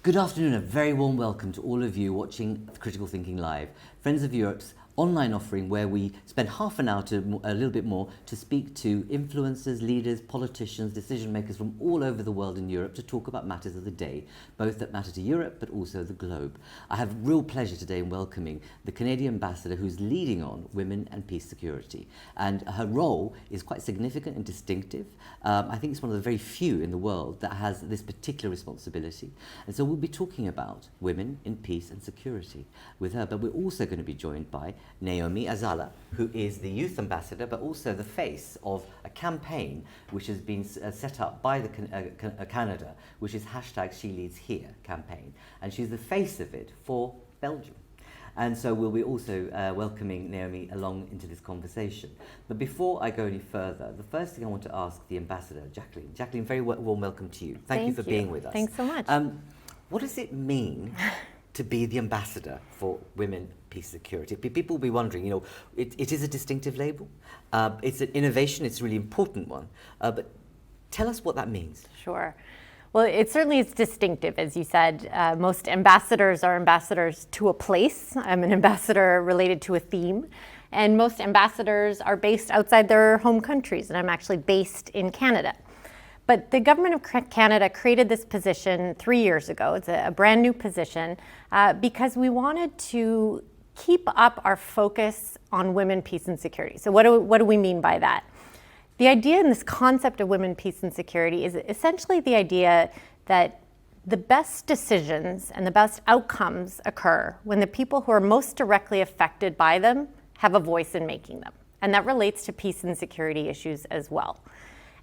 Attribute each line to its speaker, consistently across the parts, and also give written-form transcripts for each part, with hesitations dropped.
Speaker 1: Good afternoon, a very warm welcome to all of you watching Critical Thinking Live, Friends of Europe's online offering where we spend half an hour to a little bit more to speak to influencers, leaders, politicians, decision makers from all over the world in Europe to talk about matters of the day, both that matter to Europe but also the globe. I have real pleasure today in welcoming the Canadian ambassador who's leading on women and peace security, and her role is quite significant and distinctive. I think it's one of the very few in the world that has this particular responsibility, and so we'll be talking about women in peace and security with her, but we're also going to be joined by Naomi Izabela, who is the youth ambassador, but also the face of a campaign which has been set up by the Canada, which is #SheLeadsHere campaign, and she's the face of it for Belgium. And so we'll be also welcoming Naomi along into this conversation. But before I go any further, the first thing I want to ask the ambassador, Jacqueline. Jacqueline, very warm welcome to you. Thank you for being with us.
Speaker 2: Thanks so much.
Speaker 1: What does it mean to be the ambassador for women, peace, security? People will be wondering, it is a distinctive label. It's an innovation, it's a really important one. But tell us what that means.
Speaker 2: Sure. Well, it certainly is distinctive, as you said. Most ambassadors are ambassadors to a place. I'm an ambassador related to a theme. And most ambassadors are based outside their home countries, and I'm actually based in Canada. But the government of Canada created this position 3 years ago. It's a brand new position because we wanted to keep up our focus on women, peace, and security. So what do we mean by that? The idea in this concept of women, peace, and security is essentially the idea that the best decisions and the best outcomes occur when the people who are most directly affected by them have a voice in making them. And that relates to peace and security issues as well.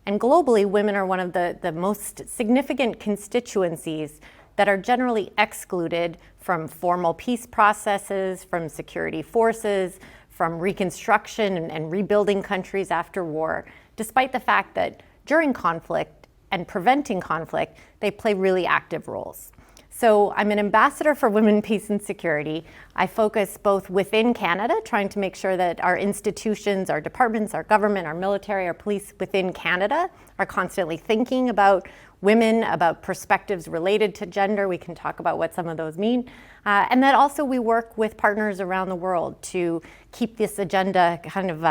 Speaker 2: And globally, women are one of the most significant constituencies that are generally excluded from formal peace processes, from security forces, from reconstruction and rebuilding countries after war, despite the fact that during conflict and preventing conflict, they play really active roles. So I'm an ambassador for women, peace, and security. I focus both within Canada, trying to make sure that our institutions, our departments, our government, our military, our police within Canada are constantly thinking about women, about perspectives related to gender. We can talk about what some of those mean. And that also we work with partners around the world to keep this agenda kind of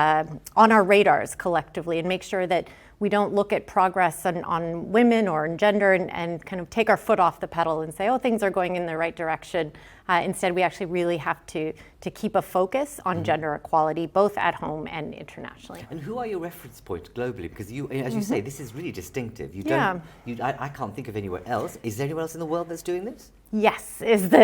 Speaker 2: on our radars collectively and make sure that we don't look at progress on women or in gender and kind of take our foot off the pedal and say, oh, things are going in the right direction. Instead, we actually really have to keep a focus on gender equality, both at home and internationally.
Speaker 1: And who are your reference points globally? Because you, as you say, this is really distinctive. I can't think of anywhere else. Is there anywhere else in the world that's doing this?
Speaker 2: Yes, is the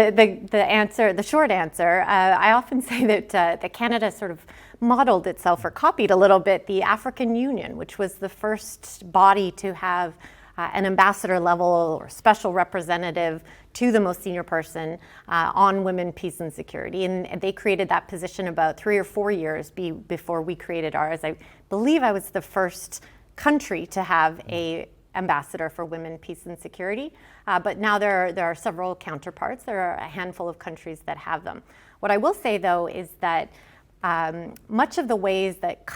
Speaker 2: answer, the short answer. I often say that Canada sort of modeled itself or copied a little bit the African Union, which was the first body to have an ambassador level or special representative to the most senior person on women, peace, and security. And they created that position about 3 or 4 years before we created ours. I believe I was the first country to have a ambassador for women, peace, and security. But now there are several counterparts. There are a handful of countries that have them. What I will say, though, is that many of the ways that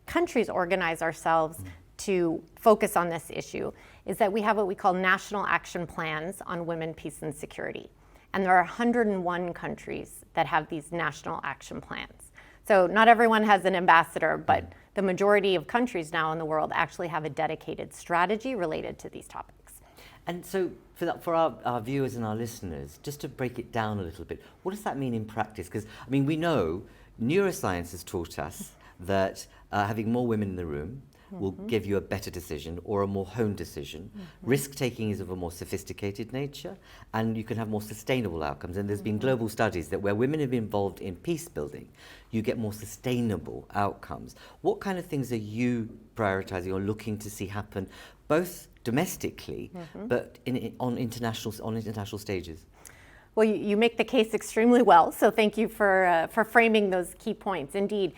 Speaker 2: countries organize ourselves to focus on this issue is that we have what we call national action plans on women, peace, and security. And there are 101 countries that have these national action plans. So not everyone has an ambassador, but the majority of countries now in the world actually have a dedicated strategy related to these topics.
Speaker 1: And so for our viewers and our listeners, just to break it down a little bit, what does that mean in practice? Because, I mean, we know neuroscience has taught us that having more women in the room will give you a better decision or a more honed decision. Risk-taking is of a more sophisticated nature, and you can have more sustainable outcomes. And there's been global studies that where women have been involved in peace building, you get more sustainable outcomes. What kind of things are you prioritizing or looking to see happen, both domestically, but on international stages?
Speaker 2: Well, you make the case extremely well, so thank you for framing those key points. Indeed.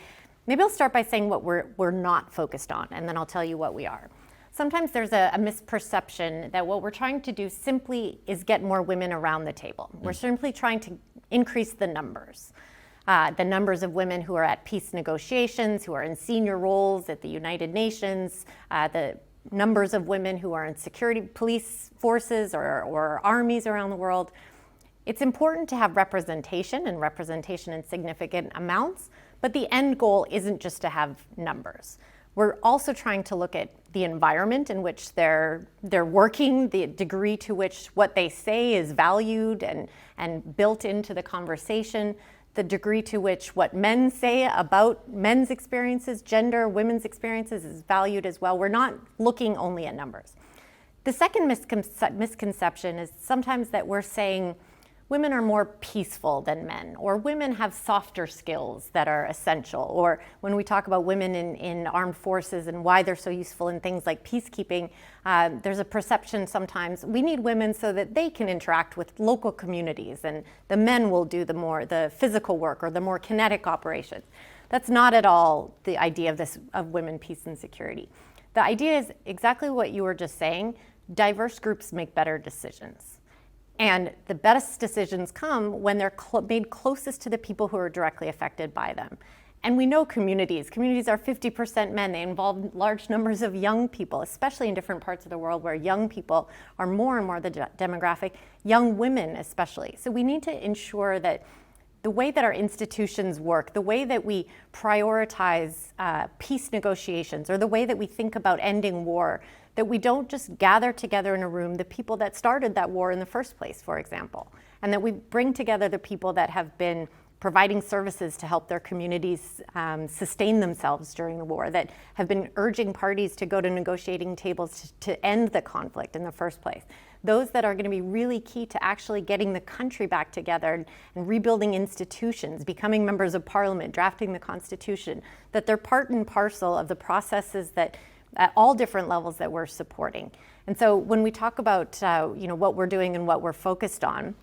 Speaker 2: Maybe I'll start by saying what we're not focused on, and then I'll tell you what we are. Sometimes there's a misperception that what we're trying to do simply is get more women around the table. We're simply trying to increase the numbers of women who are at peace negotiations, who are in senior roles at the United Nations, the numbers of women who are in security police forces or armies around the world. It's important to have representation and representation in significant amounts, but the end goal isn't just to have numbers. We're also trying to look at the environment in which they're working, the degree to which what they say is valued and built into the conversation, the degree to which what men say about men's experiences, gender, women's experiences is valued as well. We're not looking only at numbers. The second misconception is sometimes that we're saying women are more peaceful than men, or women have softer skills that are essential, or when we talk about women in armed forces and why they're so useful in things like peacekeeping, there's a perception sometimes we need women so that they can interact with local communities and the men will do the physical work or the more kinetic operations. That's not at all the idea of women, peace, and security. The idea is exactly what you were just saying. Diverse groups make better decisions. And the best decisions come when they're made closest to the people who are directly affected by them. And we know communities are 50% men. They involve large numbers of young people, especially in different parts of the world where young people are more and more the demographic, young women especially. So we need to ensure that the way that our institutions work, the way that we prioritize peace negotiations, or the way that we think about ending war, that we don't just gather together in a room the people that started that war in the first place, for example, and that we bring together the people that have been providing services to help their communities sustain themselves during the war, that have been urging parties to go to negotiating tables to end the conflict in the first place. Those that are going to be really key to actually getting the country back together and rebuilding institutions, becoming members of parliament, drafting the constitution, that they're part and parcel of the processes that at all different levels that we're supporting. And so when we talk about what we're doing and what we're focused on,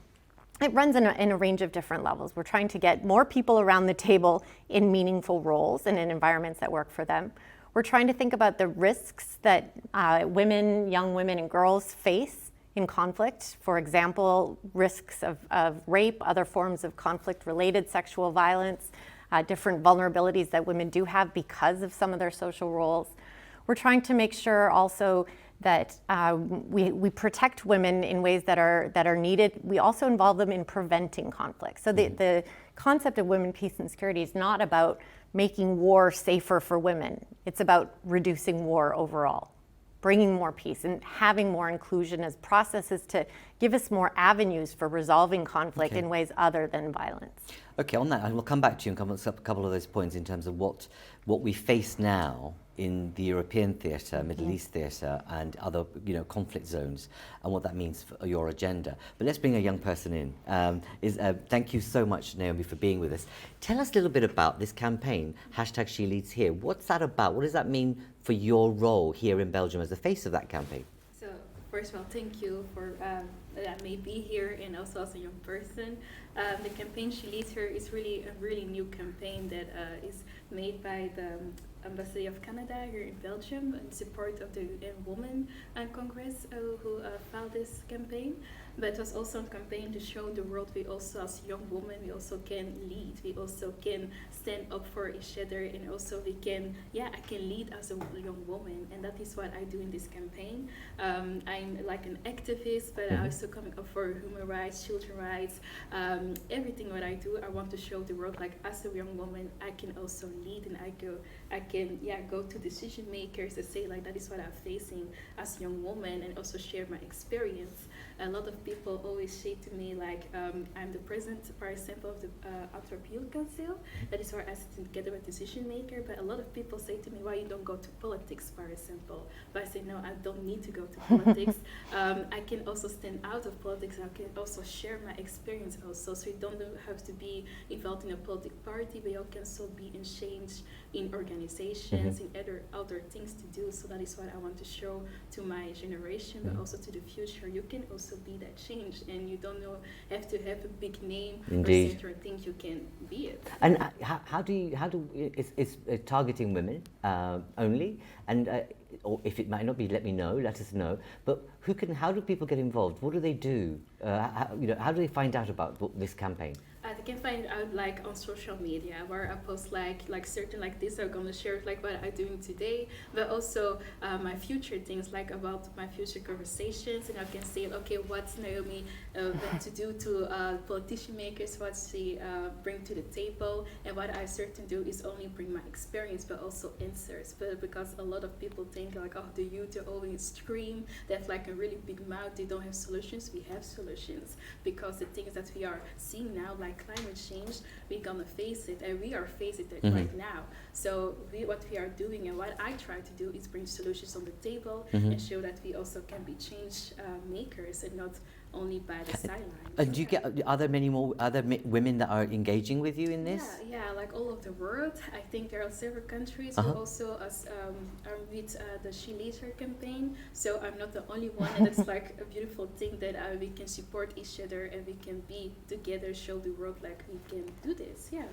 Speaker 2: it runs in a range of different levels. We're trying to get more people around the table in meaningful roles and in environments that work for them. We're trying to think about the risks that young women and girls face in conflict. For example, risks of rape, other forms of conflict-related sexual violence, different vulnerabilities that women do have because of some of their social roles. We're trying to make sure also that we protect women in ways that are needed. We also involve them in preventing conflict. So the concept of women, peace, and security is not about making war safer for women. It's about reducing war overall, bringing more peace, and having more inclusion as processes to give us more avenues for resolving conflict in ways other than violence.
Speaker 1: Okay, on that, and we'll come back to you and come up with a couple of those points in terms of what we face now in the European theatre, Middle East theatre, and other conflict zones, and what that means for your agenda. But let's bring a young person in. Thank you so much, Naomi, for being with us. Tell us a little bit about this campaign, #SheLeadsHere. What's that about? What does that mean for your role here in Belgium as the face of that campaign?
Speaker 3: So, first of all, thank you for that may be here, and also as a young person. The campaign SheLeadsHere is really a really new campaign that is made by the Ambassador of Canada here in Belgium in support of the Women Congress who filed this campaign. But it was also a campaign to show the world we also, as young women, we also can lead. We also can stand up for each other, and also we can, I can lead as a young woman, and that is what I do in this campaign. I'm like an activist, but I also coming up for human rights, children's rights, everything what I do. I want to show the world, like as a young woman, I can also lead, and I can go to decision makers and say like that is what I'm facing as a young woman, and also share my experience. A lot of people always say to me like I'm the president, for example, of the Antwerp Youth Council. That is where I sit together with decision maker. But a lot of people say to me, why you don't go to politics, for example? But I say no, I don't need to go to politics. I can also stand out of politics. I can also share my experience also. So you don't have to be involved in a political party, but you can also be in change in organizations, in other things to do. So that is what I want to show to my generation, but also to the future. You can also be that change, and you don't have to have a big name or certain things. You can be it.
Speaker 1: And is targeting women only? And or if it might not be, let us know. But how do people get involved? What do they do? How do they find out about this campaign?
Speaker 3: they can find it out like on social media, where I post like certain like this, I'm gonna share like what I'm doing today, but also my future things, like about my future conversations, and I can say, okay, what's Naomi going to do to politician makers, what she bring to the table, and what I certain do is only bring my experience, but also answers. But because a lot of people think like, oh, the youth are always scream, they have like a really big mouth, they don't have solutions. We have solutions, because the things that we are seeing now, like climate change, we're gonna face it, and we are facing it right now. So what we are doing, and what I try to do, is bring solutions on the table and show that we also can be change makers, and not only by the sidelines.
Speaker 1: And do you get, are there many more other women that are engaging with you in this?
Speaker 3: Yeah, like all over the world. I think there are several countries who also are with the SheLeadsHere campaign. So I'm not the only one, and it's like a beautiful thing that we can support each other, and we can be together, show the world like we can do this. Yeah.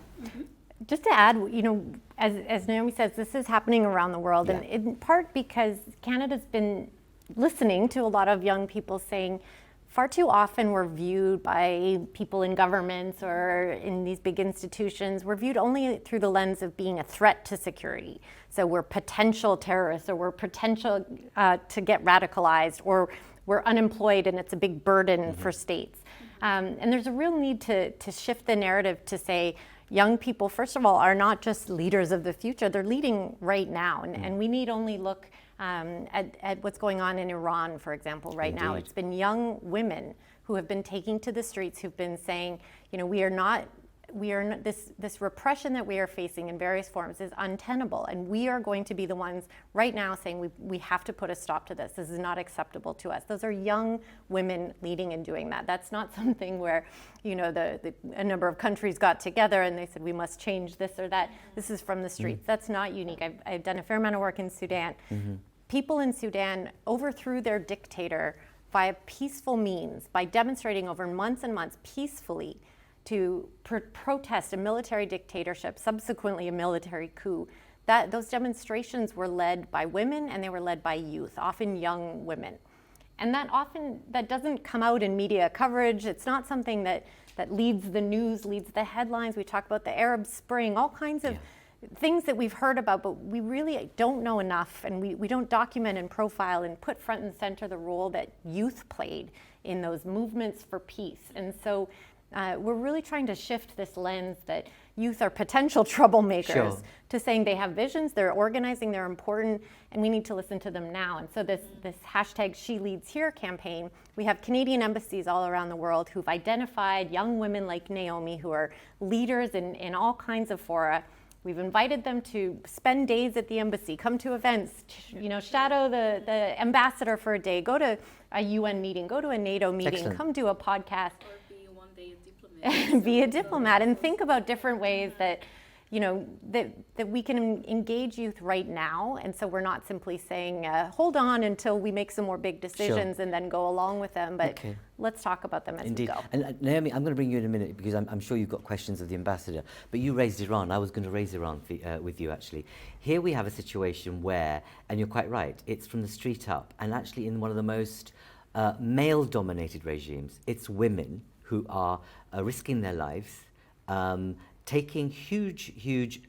Speaker 2: Just to add, you know, as Naomi says, this is happening around the world, and in part because Canada's been listening to a lot of young people saying, far too often we're viewed by people in governments or in these big institutions, we're viewed only through the lens of being a threat to security. So we're potential terrorists, or we're potential to get radicalized, or we're unemployed and it's a big burden for states. And there's a real need to shift the narrative to say, young people, first of all, are not just leaders of the future, they're leading right now. And we need only look at what's going on in Iran, for example, right now. It's been young women who have been taking to the streets, who've been saying, you know, we are not, this repression that we are facing in various forms is untenable, and we are going to be the ones right now saying we have to put a stop to this. This is not acceptable to us. Those are young women leading and doing that. That's not something where, you know, a number of countries got together and they said we must change this or that. This is from the streets. That's not unique. I've done a fair amount of work in Sudan. People in Sudan overthrew their dictator via peaceful means, by demonstrating over months and months peacefully to protest a military dictatorship, subsequently a military coup. Those demonstrations were led by women, and they were led by youth, often young women. And that doesn't come out in media coverage. It's not something that leads the news, leads the headlines. We talk about the Arab Spring, all kinds of things that we've heard about, but we really don't know enough, and we don't document and profile and put front and center the role that youth played in those movements for peace. And so we're really trying to shift this lens that youth are potential troublemakers to saying they have visions, they're organizing, they're important, and we need to listen to them now. And so this hashtag SheLeadsHere campaign, we have Canadian embassies all around the world who've identified young women like Naomi who are leaders in all kinds of fora. We've invited them to spend days at the embassy, come to events, you know, shadow the ambassador for a day, go to a UN meeting, go to a NATO meeting, come do a podcast. Be a diplomat, and think about different ways that, you know, that we can engage youth right now. And so we're not simply saying, hold on until we make some more big decisions and then go along with them, but let's talk about them as we go.
Speaker 1: And Naomi, I'm going to bring you in a minute, because I'm sure you've got questions of the ambassador, but you raised Iran. I was going to raise Iran with you, actually. Here we have a situation where, and you're quite right, it's from the street up, and actually in one of the most male-dominated regimes, it's women who are risking their lives, taking huge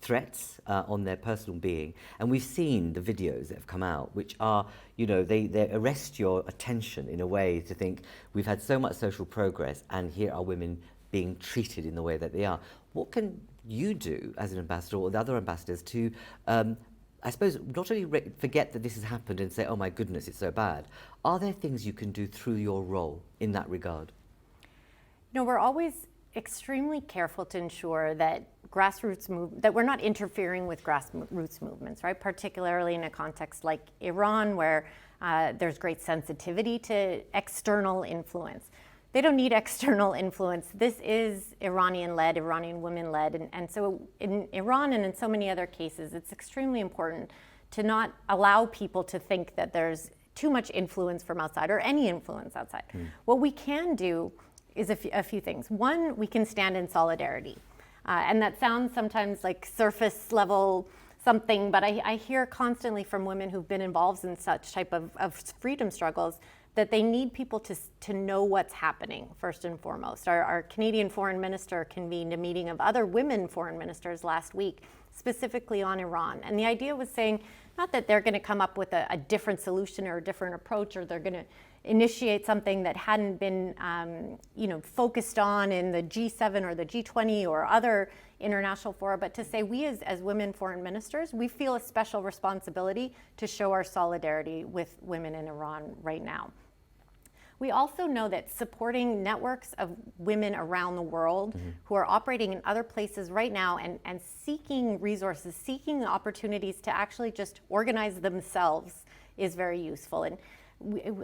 Speaker 1: threats on their personal being. And we've seen the videos that have come out, which are, you know, they arrest your attention in a way to think, we've had so much social progress, and here are women being treated in the way that they are. What can you do as an ambassador, or the other ambassadors, to I suppose not only forget that this has happened and say, oh my goodness, it's so bad. Are there things you can do through your role in that regard?
Speaker 2: No, we're always extremely careful to ensure that that we're not interfering with grassroots movements, right? Particularly in a context like Iran, where there's great sensitivity to external influence. They don't need external influence. This is Iranian-led, Iranian women-led, and so in Iran and in so many other cases, it's extremely important to not allow people to think that there's too much influence from outside, or any influence outside. What we can do is a few things. One, we can stand in solidarity. And that sounds sometimes like surface level something, but I hear constantly from women who've been involved in such type of freedom struggles, that they need people to know what's happening, first and foremost. Our Canadian foreign minister convened a meeting of other women foreign ministers last week, specifically on Iran. And the idea was saying, not that they're going to come up with a different solution or a different approach, or they're going to initiate something that hadn't been focused on in the G7 or the G20 or other international fora, but to say we as women foreign ministers, we feel a special responsibility to show our solidarity with women in Iran right now. We also know that supporting networks of women around the world who are operating in other places right now and seeking resources, seeking opportunities to actually just organize themselves is very useful. And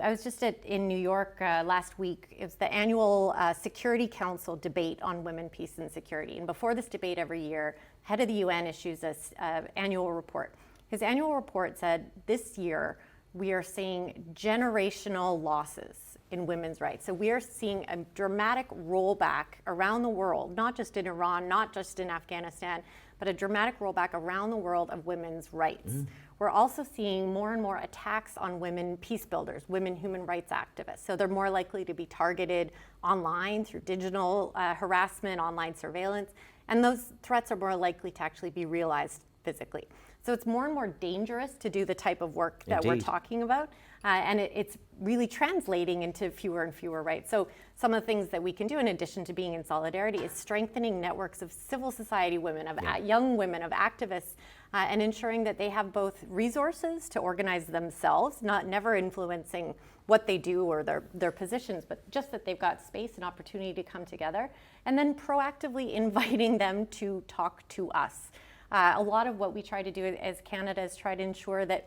Speaker 2: I was just in New York last week. It was the annual Security Council debate on women, peace, and security. And before this debate every year, head of the UN issues an annual report. His annual report said this year we are seeing generational losses in women's rights. So we are seeing a dramatic rollback around the world, not just in Iran, not just in Afghanistan, but a dramatic rollback around the world of women's rights. We're also seeing more and more attacks on women peace builders, women human rights activists. So they're more likely to be targeted online through digital harassment, online surveillance, and those threats are more likely to actually be realized physically. So it's more and more dangerous to do the type of work that we're talking about, and it's really translating into fewer and fewer rights. So some of the things that we can do in addition to being in solidarity is strengthening networks of civil society women, of young women, of activists, and ensuring that they have both resources to organize themselves, never influencing what they do or their positions, but just that they've got space and opportunity to come together, and then proactively inviting them to talk to us. A lot of what we try to do as Canada is try to ensure that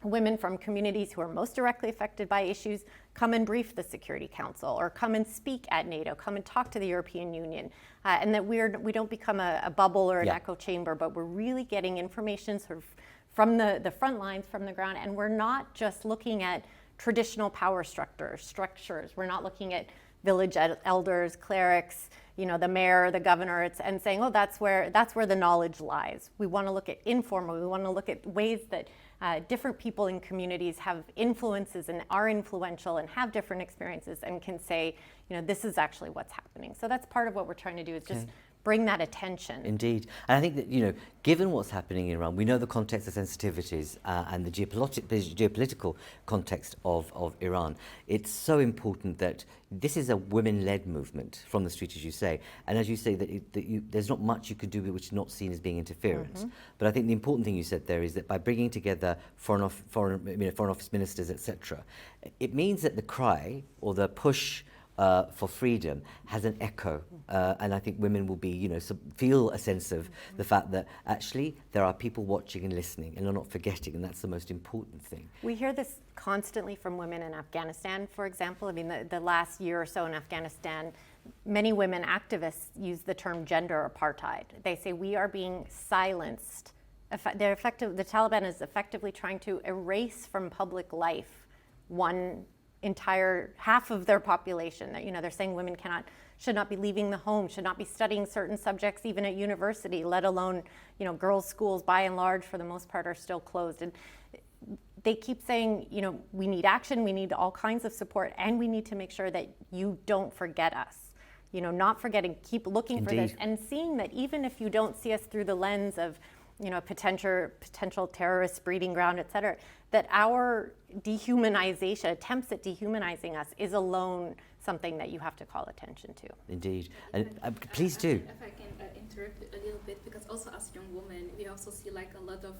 Speaker 2: women from communities who are most directly affected by issues come and brief the Security Council, or come and speak at NATO, come and talk to the European Union, and that we don't become a bubble or an echo chamber, but we're really getting information sort of from the front lines, from the ground, and we're not just looking at traditional power structures. We're not looking at village elders, clerics, the mayor, the governor, and saying, oh, that's where the knowledge lies. We want to look at informal. We want to look at ways that different people in communities have influences and are influential and have different experiences and can say, this is actually what's happening. So that's part of what we're trying to do, is just bring that attention.
Speaker 1: Indeed. And I think that, given what's happening in Iran, we know the context, the sensitivities, and the geopolitical context of Iran. It's so important that this is a women-led movement from the street, as you say. And as you say, there's not much you could do which is not seen as being interference. But I think the important thing you said there is that by bringing together foreign office ministers, etc., it means that the cry or the push for freedom has an echo, and I think women will be, feel a sense of the fact that actually there are people watching and listening and are not forgetting, and that's the most important thing.
Speaker 2: We hear this constantly from women in Afghanistan, for example. I mean, the last year or so in Afghanistan, many women activists use the term gender apartheid. They say we are being silenced. The Taliban is effectively trying to erase from public life one entire half of their population. They're saying women should not be leaving the home, should not be studying certain subjects even at university, let alone, girls' schools by and large for the most part are still closed. And they keep saying, we need action, we need all kinds of support, and we need to make sure that you don't forget us. Not forgetting, keep looking for this, and seeing that even if you don't see us through the lens of potential terrorist breeding ground, et cetera, that our dehumanization, attempts at dehumanizing us, is alone something that you have to call attention to.
Speaker 1: Indeed. And please do.
Speaker 3: If I can interrupt a little bit, because also as young women, we also see a lot of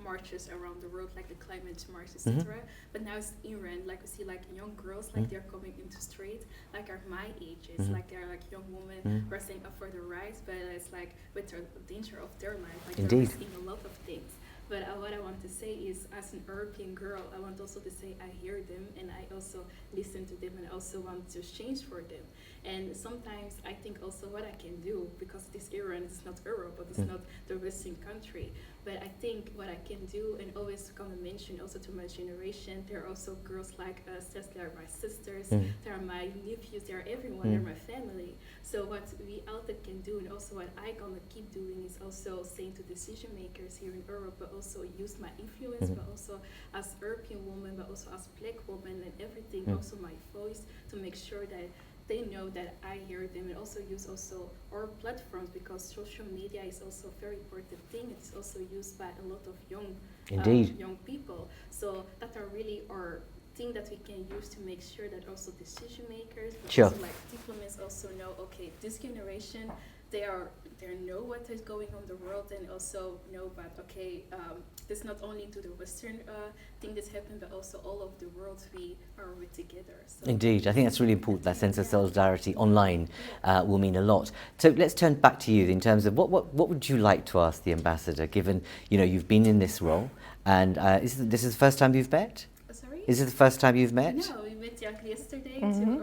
Speaker 3: marches around the world, like the climate march, etc. But now it's Iran, we see young girls, they're coming into street, are my ages, they're young women who are saying up for the rights, but it's with the danger of their life, they're risking a lot of things. But what I want to say is, as an European girl, I want also to say I hear them and I also listen to them and I also want to change for them. And sometimes I think also what I can do, because this Iran is not Europe, but it's not the Western country, But I think what I can do, and always gonna mention also to my generation, there are also girls like us, they are my sisters, they are my nephews, they are everyone, they're my family. So what we out there can do, and also what I gonna keep doing, is also saying to decision makers here in Europe, but also use my influence, but also as European woman, but also as Black woman and everything, also my voice, to make sure that they know that I hear them, and also use also our platforms, because social media is also a very important thing. It's also used by a lot of young people. So that are really our thing that we can use to make sure that also decision makers, but also like diplomats also know, okay, this generation, they know what is going on in the world, and also know that, okay, this not only to the Western thing that's happened, but also all of the world we are with together. So
Speaker 1: Indeed, I think that's really important. That sense of solidarity online will mean a lot. So let's turn back to you in terms of what would you like to ask the ambassador, given you've been in this role, and this is the first time you've met?
Speaker 3: Sorry?
Speaker 1: Is it the first time you've met?
Speaker 3: No, we met yesterday to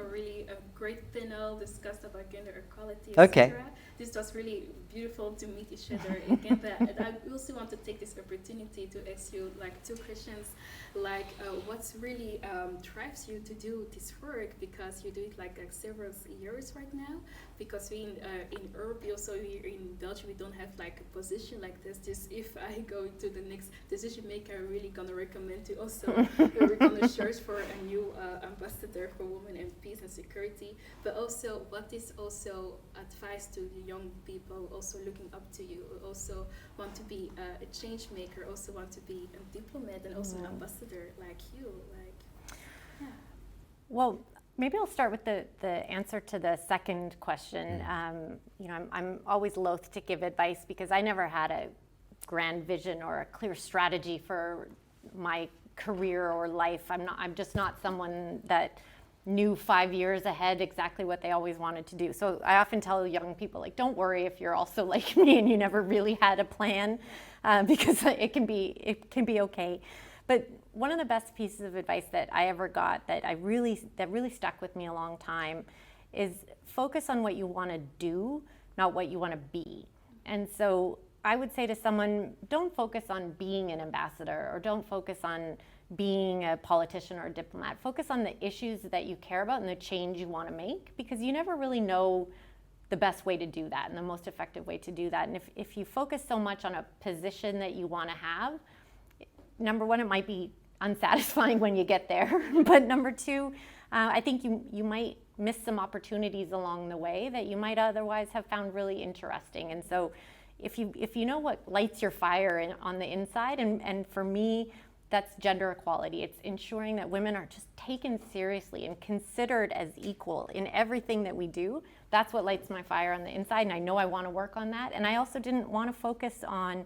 Speaker 3: a great panel, discussed about gender equality,
Speaker 1: Okay.
Speaker 3: etc. This was really beautiful to meet each other again. And I also want to take this opportunity to ask you like 2 questions, like what's really drives you to do this work, because you do it like several years right now. Because we in Europe, also here in Belgium, we don't have like a position like this. Just if I go to the next decision maker, I'm really gonna recommend to also we're gonna search for a new ambassador for women and peace and security. But also, what is also advice to the young people also looking up to you, who also want to be a change maker, also want to be a diplomat, and also an ambassador like you,
Speaker 2: Well, maybe I'll start with the answer to the second question. I'm always loath to give advice because I never had a grand vision or a clear strategy for my career or life. I'm just not someone that knew 5 years ahead exactly what they always wanted to do. So I often tell young people, like, don't worry if you're also like me and you never really had a plan, because it can be okay. But one of the best pieces of advice that I ever got that really stuck with me a long time is focus on what you want to do, not what you want to be. And so I would say to someone, don't focus on being an ambassador, or don't focus on being a politician or a diplomat. Focus on the issues that you care about and the change you want to make, because you never really know the best way to do that and the most effective way to do that. And if you focus so much on a position that you want to have, number one, it might be unsatisfying when you get there. But number two, I think you might miss some opportunities along the way that you might otherwise have found really interesting. And so if you know what lights your fire on the inside, and for me, that's gender equality. It's ensuring that women are just taken seriously and considered as equal in everything that we do. That's what lights my fire on the inside, and I know I want to work on that. And I also didn't want to focus on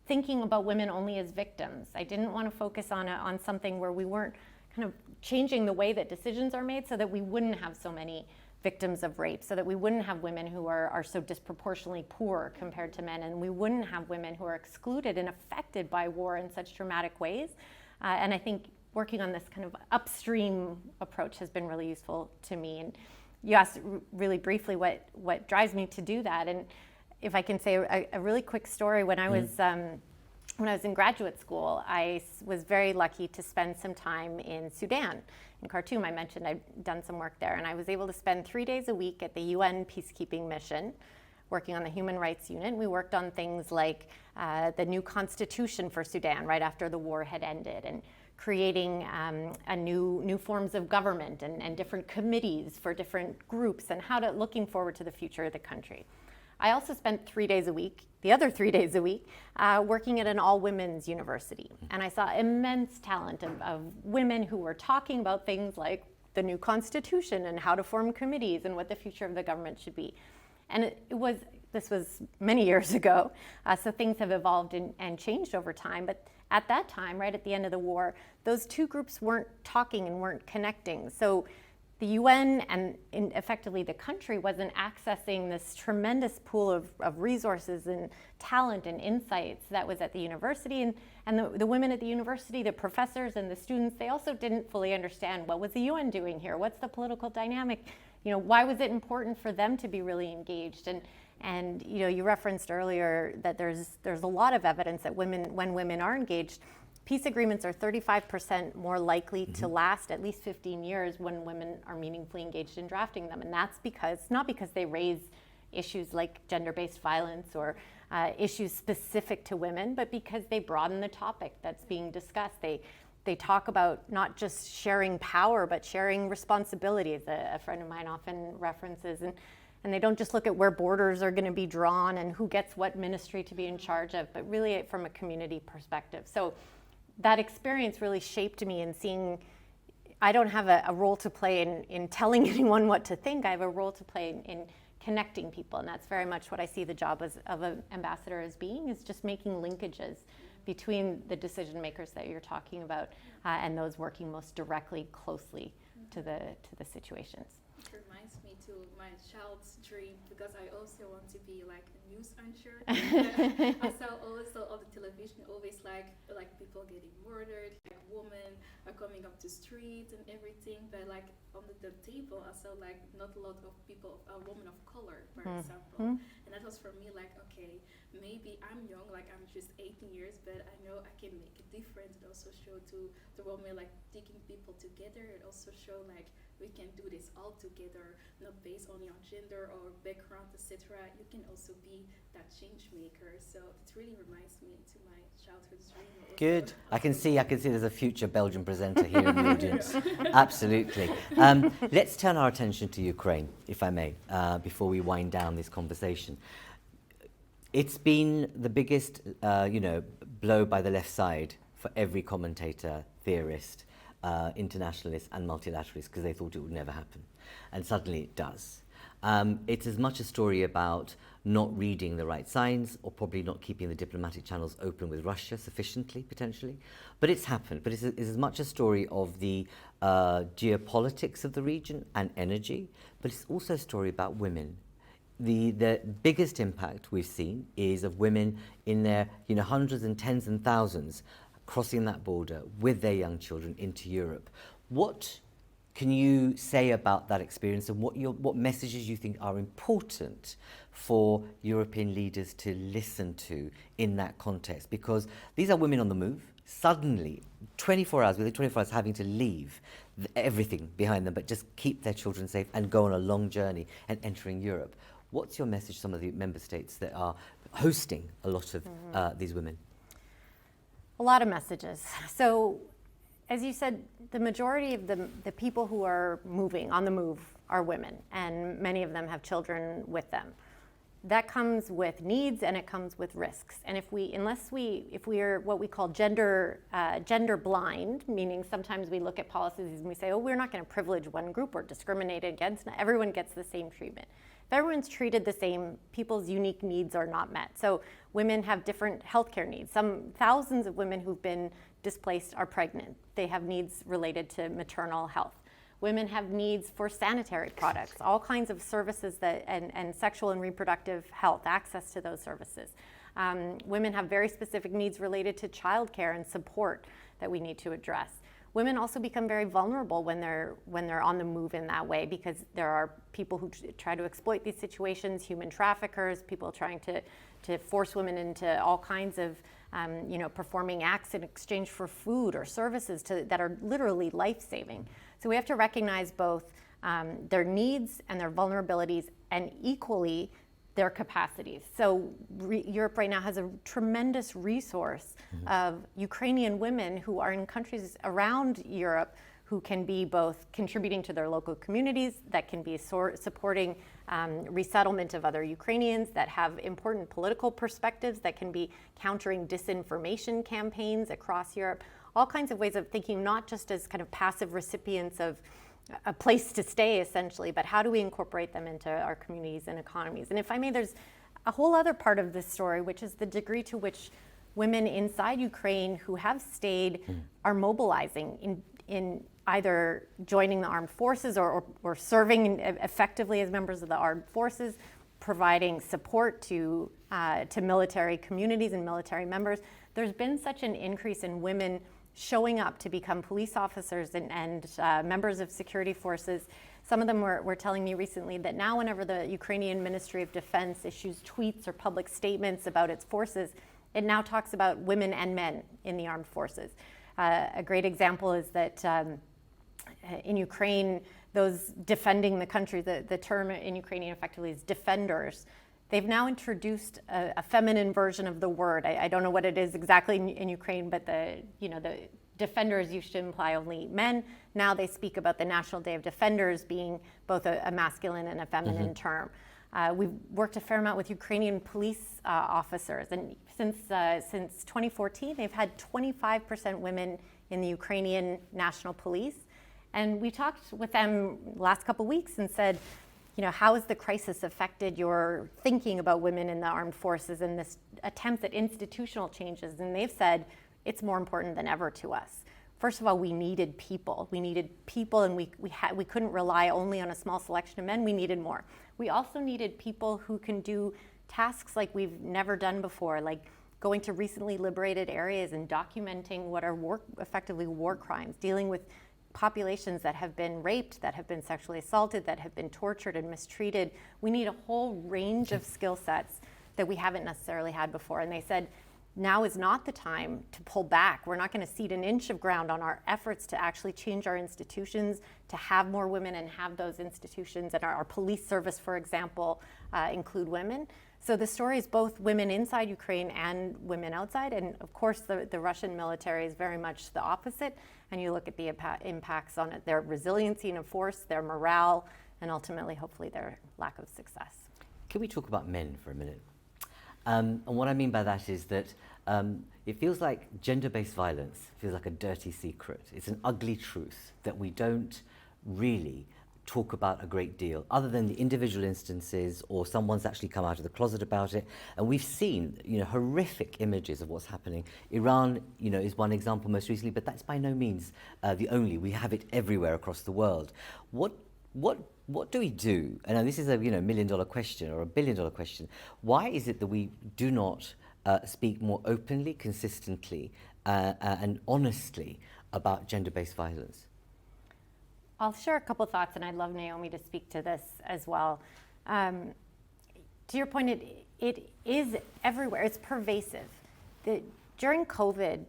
Speaker 2: thinking about women only as victims. I didn't want to focus on something where we weren't kind of changing the way that decisions are made so that we wouldn't have so many victims of rape, so that we wouldn't have women who are so disproportionately poor compared to men, and we wouldn't have women who are excluded and affected by war in such dramatic ways. And I think working on this kind of upstream approach has been really useful to me. And you asked really briefly what drives me to do that. And if I can say a really quick story, when I was in graduate school, I was very lucky to spend some time in Sudan. In Khartoum, I mentioned I'd done some work there, and I was able to spend 3 days a week at the UN peacekeeping mission, working on the human rights unit. We worked on things like the new constitution for Sudan right after the war had ended, and creating new forms of government and different committees for different groups, and looking forward to the future of the country. I also spent 3 days a week, the other 3 days a week, working at an all-women's university. And I saw immense talent of women who were talking about things like the new constitution and how to form committees and what the future of the government should be. And this was many years ago, so things have evolved and changed over time. But at that time, right at the end of the war, those two groups weren't talking and weren't connecting. So the UN and effectively the country wasn't accessing this tremendous pool of resources and talent and insights that was at the university. And the women at the university, the professors and the students, they also didn't fully understand, what was the UN doing here? What's the political dynamic? Why was it important for them to be really engaged? And you referenced earlier that there's a lot of evidence that when women are engaged, peace agreements are 35% more likely to last at least 15 years when women are meaningfully engaged in drafting them. And that's not because they raise issues like gender-based violence or issues specific to women, but because they broaden the topic that's being discussed. They talk about not just sharing power, but sharing responsibilities. A friend of mine often references, and they don't just look at where borders are going to be drawn and who gets what ministry to be in charge of, but really from a community perspective. So that experience really shaped me in seeing I don't have a role to play in telling anyone what to think. I have a role to play in connecting people, and that's very much what I see the job of an ambassador as being, is just making linkages between the decision makers that you're talking about and those working most directly, closely to the situations.
Speaker 3: It reminds me to my child's dream, because I also want to be like a news anchor. I saw also on the television always like people getting murdered, like women are coming up the street and everything, but like on the table I saw like not a lot of people, a woman of color, for example. And that was for me like, okay, maybe I'm young, like I'm just 18 years, but I know I can make a difference. It also show to the women like taking people together. It also show like we can do this all together, not based on your gender or background, etc. You can also be that change maker. So it really reminds me to my childhood dream. Also.
Speaker 1: Good. I can see there's a future Belgian presenter here in the audience. Absolutely. Let's turn our attention to Ukraine, if I may, before we wind down this conversation. It's been the biggest, blow by the left side for every commentator, theorist, internationalist and multilateralist, because they thought it would never happen. And suddenly it does. It's as much a story about not reading the right signs, or probably not keeping the diplomatic channels open with Russia sufficiently, potentially. But it's happened. But it's as much a story of the geopolitics of the region and energy, but it's also a story about women. The biggest impact we've seen is of women in their hundreds and tens and thousands crossing that border with their young children into Europe. What can you say about that experience, and what messages you think are important for European leaders to listen to in that context? Because these are women on the move, suddenly, 24 hours, within 24 hours having to leave everything behind them, but just keep their children safe and go on a long journey and entering Europe. What's your message to some of the member states that are hosting a lot of these women?
Speaker 2: A lot of messages. So, as you said, the majority of the people who are moving, on the move, are women, and many of them have children with them. That comes with needs and it comes with risks. And if we are what we call gender blind, meaning sometimes we look at policies and we say, oh, we're not going to privilege one group or discriminate against, everyone gets the same treatment. If everyone's treated the same, people's unique needs are not met. So women have different healthcare needs. Thousands of women who've been displaced are pregnant. They have needs related to maternal health. Women have needs for sanitary products, all kinds of services and sexual and reproductive health, access to those services. Women have very specific needs related to childcare and support that we need to address. Women also become very vulnerable when they're on the move in that way, because there are people who try to exploit these situations, human traffickers, people trying to force women into all kinds of performing acts in exchange for food or services that are literally life-saving. So we have to recognize both their needs and their vulnerabilities, and equally their capacities. So Europe right now has a tremendous resource of Ukrainian women who are in countries around Europe who can be both contributing to their local communities, that can be supporting resettlement of other Ukrainians, that have important political perspectives, that can be countering disinformation campaigns across Europe, all kinds of ways of thinking, not just as kind of passive recipients of a place to stay, essentially, but how do we incorporate them into our communities and economies? And if I may, there's a whole other part of this story, which is the degree to which women inside Ukraine who have stayed are mobilizing in either joining the armed forces or serving effectively as members of the armed forces, providing support to military communities and military members. There's been such an increase in women showing up to become police officers and members of security forces Some of them were telling me recently that now whenever the Ukrainian Ministry of Defense issues tweets or public statements about its forces, it now talks about women and men in the armed forces. A great example is that in Ukraine, those defending the country, the term in Ukrainian effectively is defenders. They've now introduced a feminine version of the word. I don't know what it is exactly in Ukraine, but the defenders used to imply only men. Now they speak about the National Day of Defenders being both a masculine and a feminine term. We've worked a fair amount with Ukrainian police officers, and since 2014, they've had 25% women in the Ukrainian National Police. And we talked with them last couple of weeks and said, how has the crisis affected your thinking about women in the armed forces and this attempt at institutional changes? And they've said, it's more important than ever to us. First of all, we needed people. And we couldn't rely only on a small selection of men. We needed more. We also needed people who can do tasks like we've never done before, like going to recently liberated areas and documenting what are effectively war crimes, dealing with populations that have been raped, that have been sexually assaulted, that have been tortured and mistreated. We need a whole range of skill sets that we haven't necessarily had before. And they said, now is not the time to pull back. We're not going to cede an inch of ground on our efforts to actually change our institutions, to have more women and have those institutions, and our police service, for example, include women. So the story is both women inside Ukraine and women outside. And of course, the Russian military is very much the opposite. And you look at the impacts on it, their resiliency and force, their morale, and ultimately, hopefully, their lack of success.
Speaker 1: Can we talk about men for a minute? And what I mean by that is that it feels like gender-based violence feels like a dirty secret. It's an ugly truth that we don't really talk about a great deal, other than the individual instances or someone's actually come out of the closet about it. And we've seen, horrific images of what's happening. Iran, is one example most recently, but that's by no means the only. We have it everywhere across the world. What do we do? And this is a $1 million question or $1 billion question. Why is it that we do not speak more openly, consistently, and honestly about gender-based violence?
Speaker 2: I'll share a couple thoughts, and I'd love Naomi to speak to this as well. To your point, it is everywhere. It's pervasive. During COVID,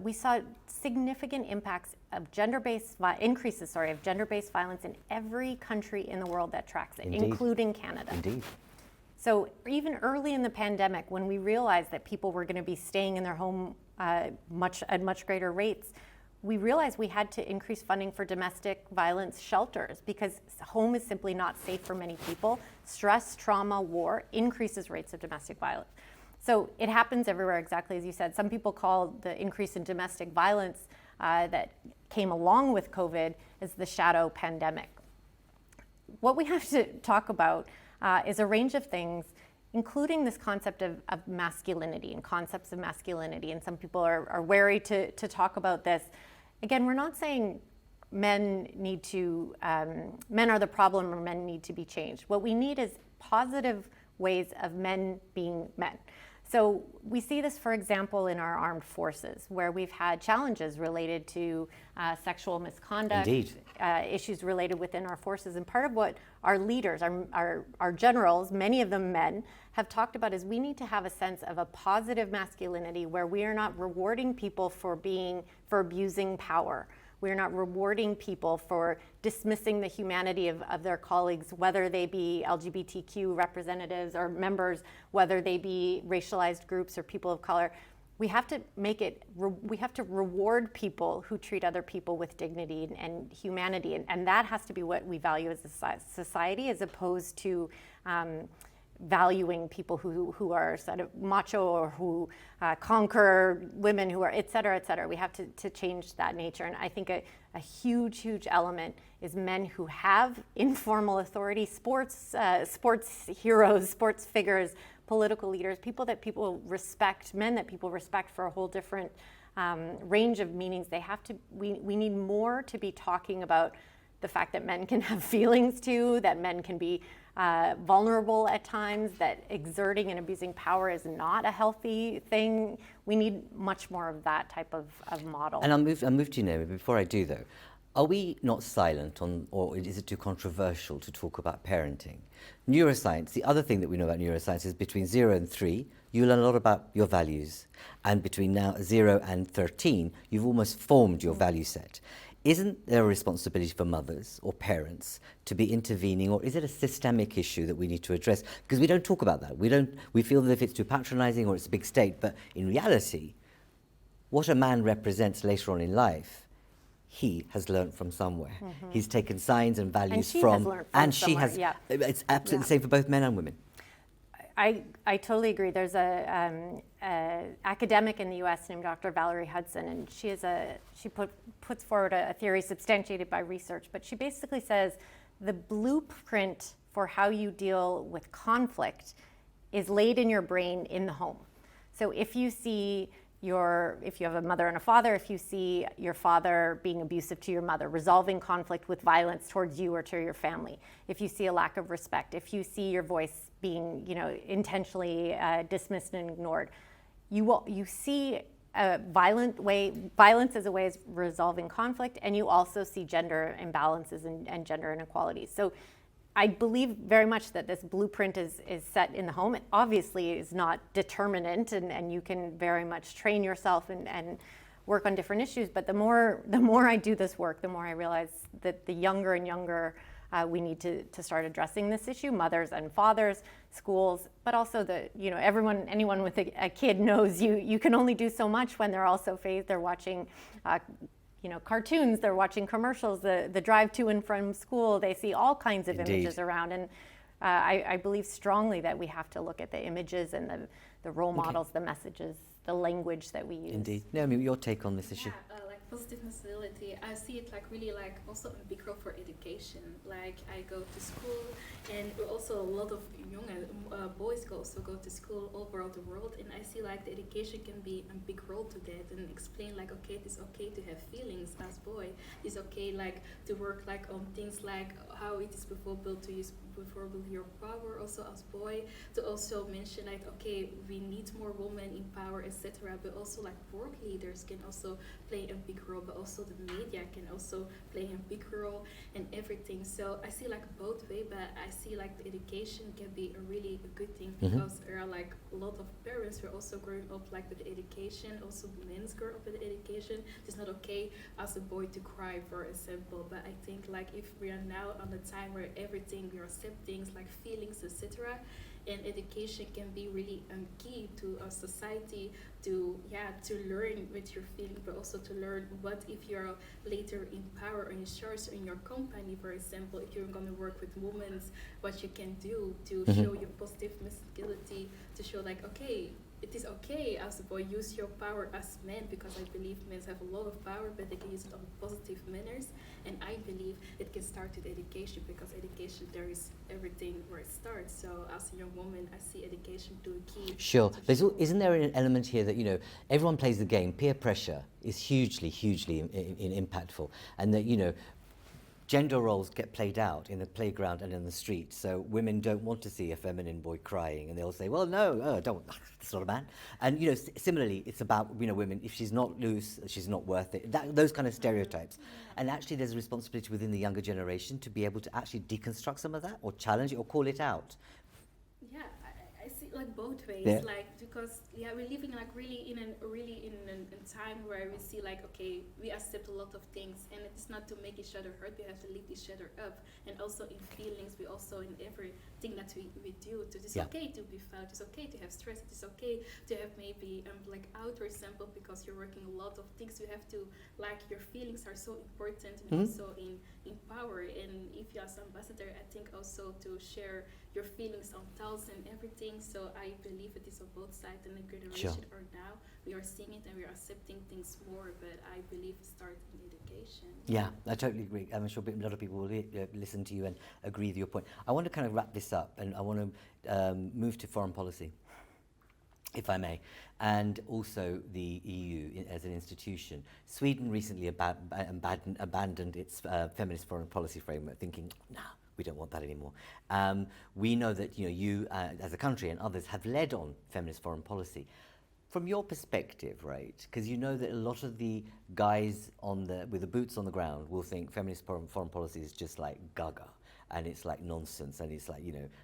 Speaker 2: we saw significant impacts of increases of gender-based violence in every country in the world that tracks it,
Speaker 1: Indeed.
Speaker 2: Including Canada.
Speaker 1: Indeed.
Speaker 2: So even early in the pandemic, when we realized that people were going to be staying in their home at much greater rates, we realized we had to increase funding for domestic violence shelters because home is simply not safe for many people. Stress, trauma, war increases rates of domestic violence. So it happens everywhere, exactly as you said. Some people call the increase in domestic violence that came along with COVID as the shadow pandemic. What we have to talk about is a range of things, including this concept of masculinity and concepts of masculinity. And some people are wary to talk about this. Again, we're not saying men are the problem or men need to be changed. What we need is positive ways of men being men. So we see this, for example, in our armed forces, where we've had challenges related to sexual misconduct, issues related within our forces. And part of what our leaders, our generals, many of them men, have talked about is we need to have a sense of a positive masculinity where we are not rewarding people for abusing power. We're not rewarding people for dismissing the humanity of their colleagues, whether they be LGBTQ representatives or members, whether they be racialized groups or people of color. We have to we have to reward people who treat other people with dignity and humanity. And that has to be what we value as a society, as opposed to valuing people who are sort of macho or who conquer women who are et cetera, et cetera. We have to change that nature. And I think a huge element is men who have informal authority, sports heroes, sports figures, political leaders, people that people respect, men that people respect for a whole different range of meanings. We need more to be talking about the fact that men can have feelings too, that men can be vulnerable at times, that exerting and abusing power is not a healthy thing. We need much more of that type of model.
Speaker 1: And I'll move to you, Naomi. Before I do, though, Are we not silent on, or is it too controversial to talk about parenting? Neuroscience, the other thing that we know about neuroscience is between 0 and 3, you learn a lot about your values. And between now 0 and 13, you've almost formed your value set. Isn't there a responsibility for mothers or parents to be intervening, or is it a systemic issue that we need to address? Because we don't talk about that. We feel that if it's too patronizing or it's a big state, but in reality, what a man represents later on in life, he has learned from somewhere. He's taken signs and values
Speaker 2: and she has, yeah.
Speaker 1: It's absolutely the same for both men and women.
Speaker 2: I totally agree. There's a academic in the U.S. named Dr. Valerie Hudson, and she puts forward a theory substantiated by research, but she basically says the blueprint for how you deal with conflict is laid in your brain in the home. So if you have a mother and a father, if you see your father being abusive to your mother, resolving conflict with violence towards you or to your family, if you see a lack of respect, if you see your voice being, intentionally dismissed and ignored, you see violence as a way of resolving conflict, and you also see gender imbalances and gender inequalities. So I believe very much that this blueprint is set in the home. It obviously is not determinant, and you can very much train yourself and work on different issues. But the more I do this work, the more I realize that the younger and younger we need to start addressing this issue. Mothers and fathers, schools, but also anyone with a kid knows you can only do so much when they're also they're watching cartoons, they're watching commercials, the drive to and from school, they see all kinds of images around. And I believe strongly that we have to look at the images and the role models, the messages, the language that we use.
Speaker 1: Indeed. Naomi, your take on this issue?
Speaker 3: Positive masculinity, I see it really also a big role for education. I go to school, and also a lot of young boys also go to school all around the world, and I see the education can be a big role to that, and explain okay, it is okay to have feelings as boy. It's okay to work on things how it is built to use build your power also as boy, to also mention okay, we need more women in power, etc. But also work leaders can also play a big role, but also the media can also play a big role in everything. So I see both way, but I see the education can be a really good thing, because there are a lot of parents who are also growing up with education, also men's grow up with education. It's not okay as a boy to cry, for example, but I think if we are now on the time where everything we accept things feelings, etc., and education can be really key to our society to learn with your feeling, but also to learn what if you're later in power or in charge in your company, for example, if you're going to work with women, what you can do to show your positive masculinity, to show okay, it is okay as a boy, use your power as men, because I believe men have a lot of power, but they can use it on positive manners. And I believe it can start with education, because education, there is everything where it starts. So as a young woman, I see education to a key.
Speaker 1: Sure. Isn't there an element here that, everyone plays the game, peer pressure is hugely impactful, and that, gender roles get played out in the playground and in the street. So women don't want to see a feminine boy crying, and they'll say, well, no, don't, that's not a man. And, similarly, it's about, women, if she's not loose, she's not worth it. Those kind of stereotypes. And actually there's a responsibility within the younger generation to be able to actually deconstruct some of that, or challenge it, or call it out.
Speaker 3: Yeah, I see both ways,
Speaker 1: yeah.
Speaker 3: Because we're living really in a time where we see okay, we accept a lot of things, and it's not to make each other hurt, we have to lift each other up, and also in feelings, we also in everything that we do, it's okay to be felt, it's okay to have stress, it's okay to have maybe outward sample, because you're working a lot of things, you have to your feelings are so important, and also in power. And if you as ambassador, I think also to share your feelings on thoughts and everything. So I believe it is on both sides, and the generation or now we are seeing it and we are accepting things more, but I believe it starts in education.
Speaker 1: Yeah, I totally agree. I'm sure a lot of people will listen to you and agree with your point. I want to kind of wrap this up, and I want to move to foreign policy, if I may, and also the EU as an institution. Sweden recently abandoned its feminist foreign policy framework, thinking, no, we don't want that anymore. We know that you as a country and others have led on feminist foreign policy. From your perspective, right, because you know that a lot of the guys with the boots on the ground will think feminist foreign policy is just like gaga, and it's like nonsense, and it's like,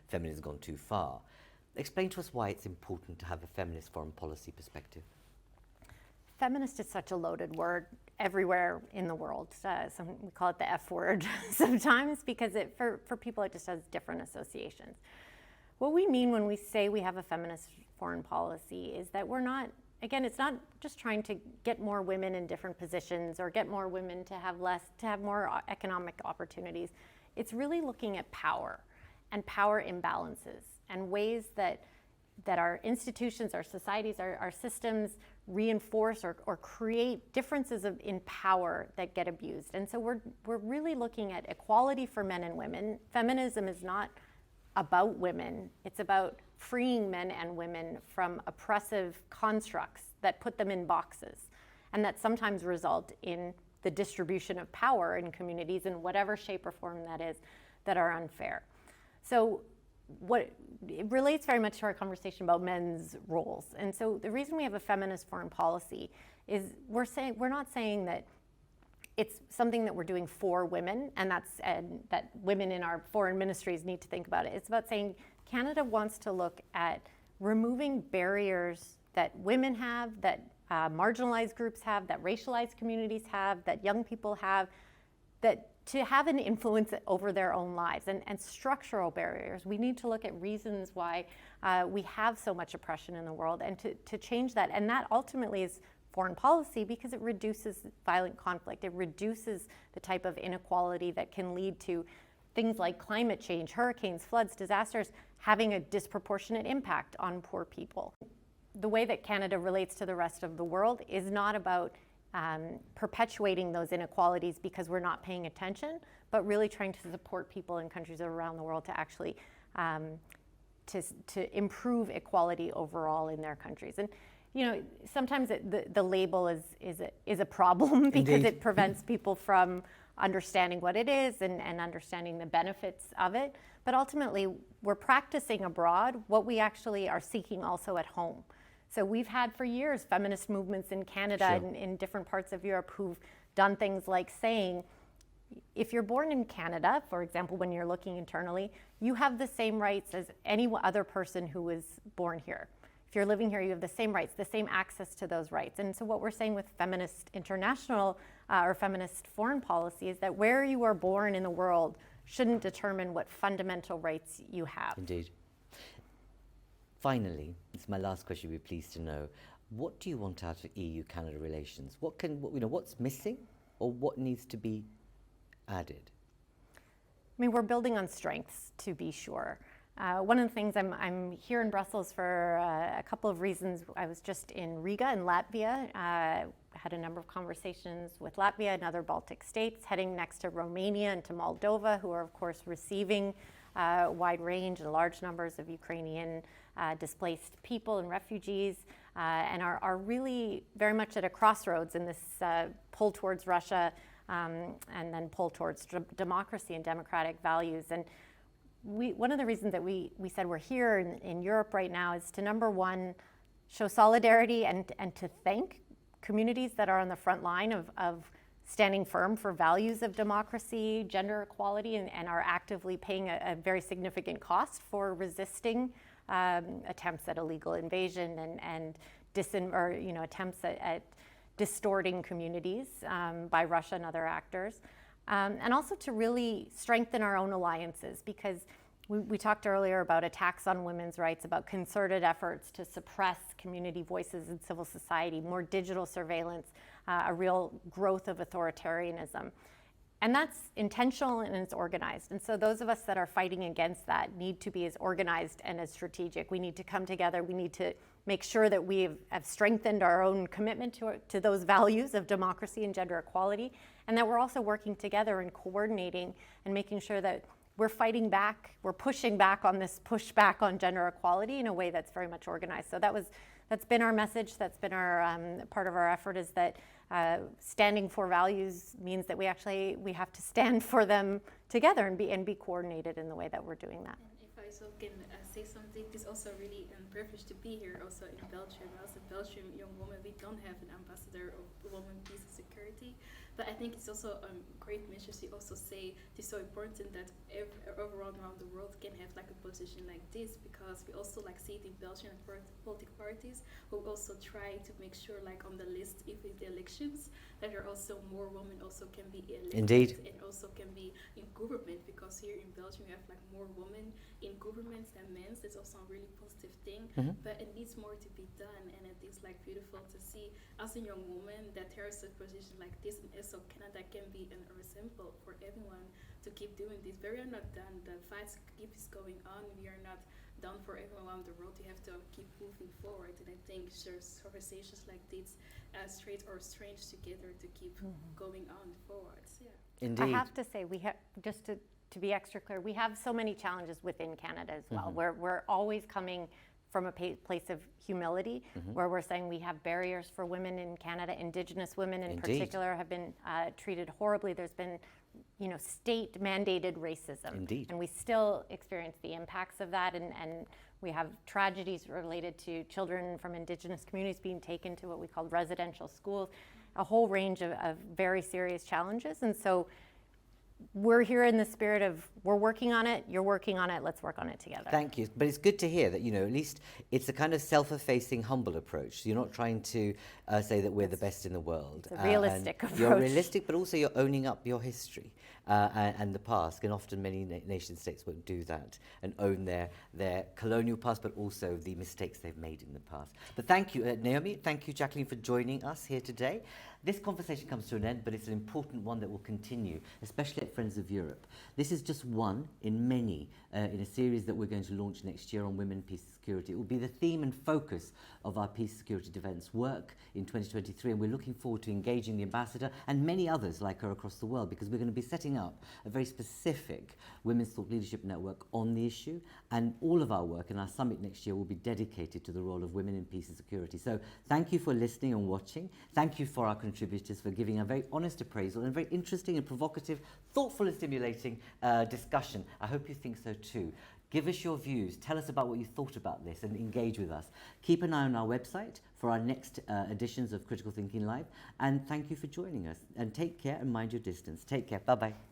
Speaker 1: feminism has gone too far. Explain to us why it's important to have a feminist foreign policy perspective.
Speaker 2: Feminist is such a loaded word everywhere in the world. We call it the F word sometimes because for people it just has different associations. What we mean when we say we have a feminist foreign policy is that we're not, again, it's not just trying to get more women in different positions or get more women to have more economic opportunities. It's really looking at power and power imbalances and ways that our institutions, our societies, our systems reinforce or create differences in power that get abused. And so we're really looking at equality for men and women. Feminism is not about women. It's about freeing men and women from oppressive constructs that put them in boxes and that sometimes result in the distribution of power in communities in whatever shape or form that is, that are unfair. So it relates very much to our conversation about men's roles. And so the reason we have a feminist foreign policy is we're not saying that it's something that we're doing for women and that women in our foreign ministries need to think about it. It's about saying Canada wants to look at removing barriers that women have, that marginalized groups have, that racialized communities have, that young people have, that to have an influence over their own lives and structural barriers. We need to look at reasons why we have so much oppression in the world and to change that. And that ultimately is foreign policy because it reduces violent conflict. It reduces the type of inequality that can lead to things like climate change, hurricanes, floods, disasters, having a disproportionate impact on poor people. The way that Canada relates to the rest of the world is not about perpetuating those inequalities because we're not paying attention, but really trying to support people in countries around the world to actually to improve equality overall in their countries. And sometimes the label is a problem because
Speaker 1: Indeed.
Speaker 2: it prevents people from understanding what it is and understanding the benefits of it. But ultimately, we're practicing abroad what we actually are seeking also at home. So we've had for years feminist movements in Canada
Speaker 1: Sure.
Speaker 2: and in different parts of Europe who've done things like saying, if you're born in Canada, for example, when you're looking internally, you have the same rights as any other person who was born here. If you're living here, you have the same rights, the same access to those rights. And so what we're saying with feminist international or feminist foreign policy is that where you are born in the world shouldn't determine what fundamental rights you have.
Speaker 1: Indeed. Finally, it's my last question. We'd be pleased to know, what do you want out of EU-Canada relations? What's missing, or what needs to be added?
Speaker 2: I mean, we're building on strengths, to be sure. One of the things, I'm here in Brussels for a couple of reasons. I was just in Riga in Latvia, had a number of conversations with Latvia and other Baltic states, heading next to Romania and to Moldova, who are of course receiving a wide range and large numbers of Ukrainian displaced people and refugees, and are really very much at a crossroads in this pull towards Russia and then pull towards democracy and democratic values. And one of the reasons that we said we're here in Europe right now is to, number one, show solidarity and to thank communities that are on the front line of standing firm for values of democracy, gender equality, and are actively paying a very significant cost for resisting attempts at illegal invasion and attempts at distorting communities by Russia and other actors. And also to really strengthen our own alliances, because we talked earlier about attacks on women's rights, about concerted efforts to suppress community voices in civil society, more digital surveillance, a real growth of authoritarianism. And that's intentional and it's organized. And so those of us that are fighting against that need to be as organized and as strategic. We need to come together. We need to make sure that we have strengthened our own commitment to those values of democracy and gender equality, and that we're also working together and coordinating and making sure that we're fighting back, we're pushing back on this pushback on gender equality in a way that's very much organized. So that's been our message, that's been our part of our effort, is that standing for values means that we have to stand for them together and be coordinated in the way that we're doing that.
Speaker 3: And if I so can say something. It's also really a privilege to be here also in Belgium. As a Belgian young woman, we don't have an ambassador of women, peace and security. But I think it's also a great message to also say it's so important that everyone around the world can have like a position like this, because we also like see it in Belgian political parties who also try to make sure like on the list, if it's the elections, that there are also more women also can be elected.
Speaker 1: Indeed.
Speaker 3: And also can be in government, because here in Belgium we have like more women in governments than men. That's also a really positive thing. But it needs more to be done, and it is like beautiful to see as a young woman that there is a position like this, and also Canada can be an example for everyone to keep doing this. But we are not done. The fight keeps going on. We are not done for everyone around the world. You have to keep moving forward, and I think there's conversations like this, straight or strange, together to keep going on forwards. Yeah.
Speaker 1: Indeed.
Speaker 2: I have to say, we have, just to be extra clear, we have so many challenges within Canada as well. We're always coming from a place of humility, where we're saying we have barriers for women in Canada. Indigenous women in particular have been treated horribly. There's been, state-mandated racism.
Speaker 1: Indeed.
Speaker 2: And we still experience the impacts of that, and we have tragedies related to children from Indigenous communities being taken to what we call residential schools, a whole range of very serious challenges. And so we're here in the spirit of, we're working on it, you're working on it, let's work on it together.
Speaker 1: Thank you. But it's good to hear that, at least it's a kind of self-effacing, humble approach. You're not trying to say that we're the best in the world.
Speaker 2: It's a realistic approach.
Speaker 1: You're realistic, but also you're owning up your history and the past. And often many nation states won't do that and own their colonial past, but also the mistakes they've made in the past. But thank you, Naomi. Thank you, Jacqueline, for joining us here today. This conversation comes to an end, but it's an important one that will continue, especially at Friends of Europe. This is just one in many, in a series that we're going to launch next year on women, peace and security. It will be the theme and focus of our peace, security, defence work in 2023, and we're looking forward to engaging the ambassador and many others like her across the world, because we're going to be setting up a very specific Women's Thought Leadership Network on the issue, and all of our work in our summit next year will be dedicated to the role of women in peace and security. So thank you for listening and watching. Thank you for our contributors for giving a very honest appraisal and a very interesting and provocative, thoughtful and stimulating discussion. I hope you think so too. Give us your views, tell us about what you thought about this, and engage with us. Keep an eye on our website for our next editions of Critical Thinking Live, and thank you for joining us. And take care and mind your distance. Take care. Bye-bye.